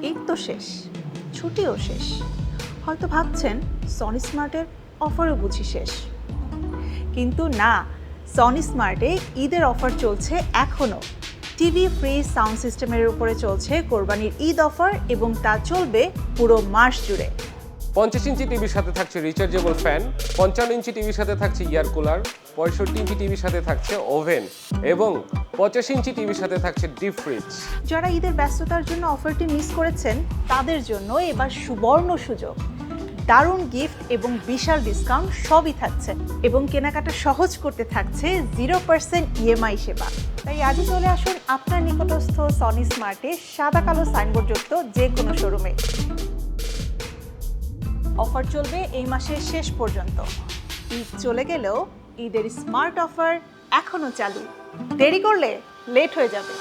ঈদ তো শেষ, ছুটিও শেষ। হয়তো ভাবছেন সনি স্মার্টের অফারও বুঝি শেষ, কিন্তু না, সনি স্মার্টে ঈদের অফার চলছে এখনও। টিভি, ফ্রিজ, সাউন্ড সিস্টেমের উপরে চলছে কোরবানির ঈদ অফার এবং তা চলবে পুরো মাস জুড়ে। 50 ইঞ্চি টিভির সাথে থাকছে রিচার্জেবল ফ্যান, 55 ইঞ্চি টিভির সাথে থাকছে ইয়ার কুলার, 65 ইঞ্চি টিভির সাথে থাকছে ওভেন এবং 85 ইঞ্চি টিভির সাথে থাকছে ডিপ ফ্রিজ। যারা ঈদের ব্যস্ততার জন্য অফারটি মিস করেছেন তাদের জন্য এবার সুবর্ণ সুযোগ। দারুণ গিফট এবং বিশাল ডিসকাউন্ট সবই থাকছে এবং কেনাকাটা সহজ করতে থাকছে 0% ইএমআই সেবা। তাই আজই চলে আসুন আপনার নিকটস্থ সনি স্মার্টে সাদা কালো সাইনবোর্ডযুক্ত যে কোনো শোরুমে। অফার চলবে এই মাসের শেষ পর্যন্ত। ঈদ চলে গেলেও ঈদের স্মার্ট অফার এখনো চালু। দেরি করলে লেট হয়ে যাবে।